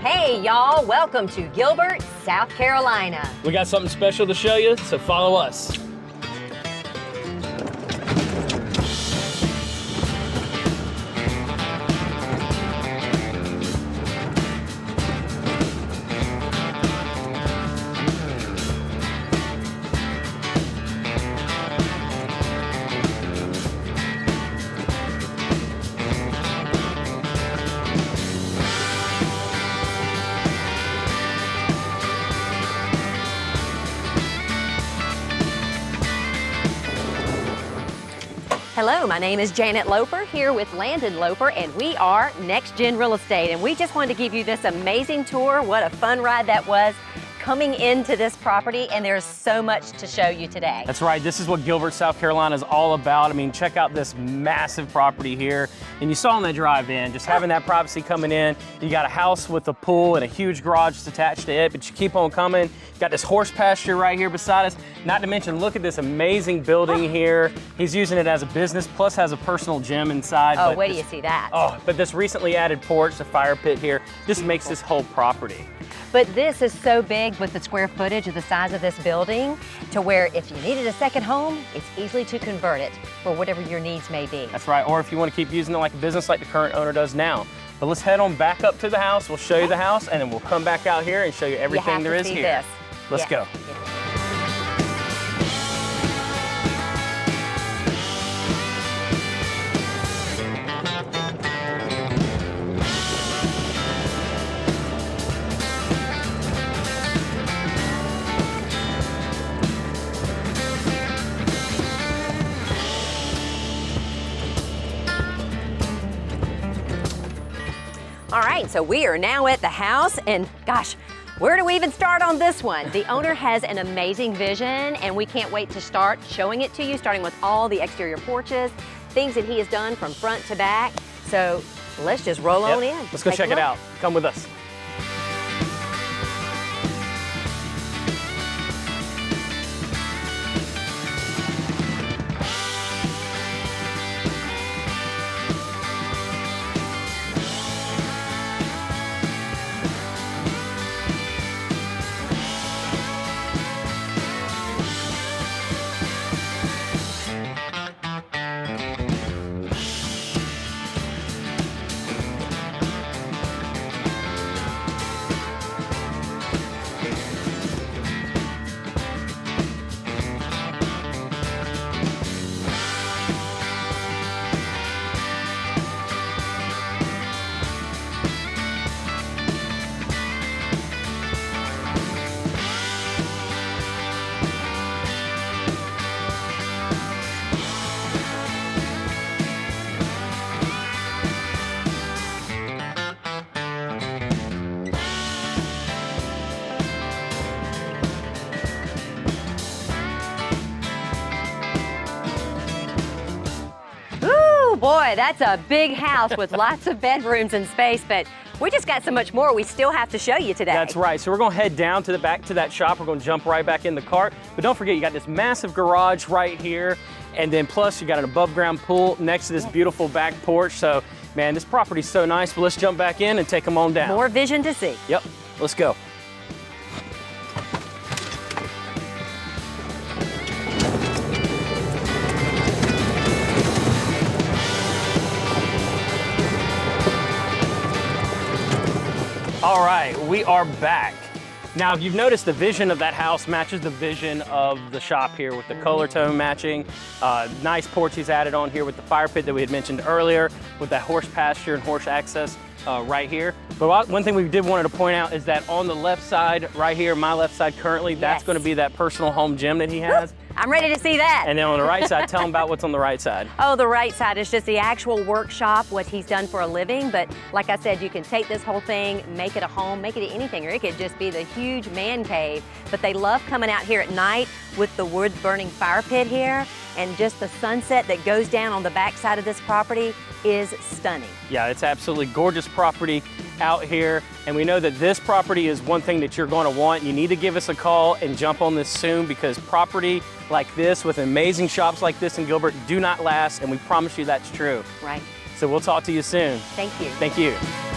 Hey y'all, welcome to Gilbert, South Carolina. We got something special to show you, so follow us. Hello, my name is Janet Loper here with Landon Loper, and we are Next Gen Real Estate. And we just wanted to give you this amazing tour. What a fun ride that was coming into this property, and there's so much to show you today. That's right, this is what Gilbert, South Carolina is all about. I mean, check out this massive property here. And you saw on that drive in, just having that privacy coming in. You got a house with a pool and a huge garage attached to it, but you keep on coming. You got this horse pasture right here beside us. Not to mention, look at this amazing building here. He's using it as a business, plus has a personal gym inside. Oh, wait till you see that. Oh, but this recently added porch, the fire pit here, just makes this whole property. But this is so big with the square footage of the size of this building to where if you needed a second home, it's easy to convert it for whatever your needs may be. That's right, or if you want to keep using it like a business like the current owner does now. But let's head on back up to the house. We'll show you the house, and then we'll come back out here and show you everything there is here. This. Let's go. All right, so we are now at the house, and gosh, where do we even start on this one? The owner has an amazing vision, and we can't wait to start showing it to you, starting with all the exterior porches, things that he has done from front to back. So let's just roll on in. Let's go check it out. Come with us. Boy, that's a big house with lots of bedrooms and space, but we just got so much more we still have to show you today. That's right, so we're gonna head down to the back to that shop. We're gonna jump right back in the cart, but don't forget you got this massive garage right here, and then plus you got an above ground pool next to this beautiful back porch. So man, this property's so nice, but let's jump back in and take them on down. More vision to see. Yep, let's go. All right, we are back. Now, if you've noticed, the vision of that house matches the vision of the shop here with the color tone matching. Nice porch he's added on here with the fire pit that we had mentioned earlier, with that horse pasture and horse access right here. But one thing we did wanted to point out is that on the left side, right here, my left side currently, that's going to be that personal home gym that he has. I'm ready to see that. And then on the right side, tell him about what's on the right side. Oh, the right side is just the actual workshop, what he's done for a living. But like I said, you can take this whole thing, make it a home, make it anything, or it could just be the huge man cave. But they love coming out here at night with the wood burning fire pit here, and just the sunset that goes down on the back side of this property is stunning. Yeah, it's absolutely gorgeous property out here, and we know that this property is one thing that you're going to want. You need to give us a call and jump on this soon, because property like this with amazing shops like this in Gilbert do not last, and we promise you that's true. Right. So we'll talk to you soon. Thank you. Thank you.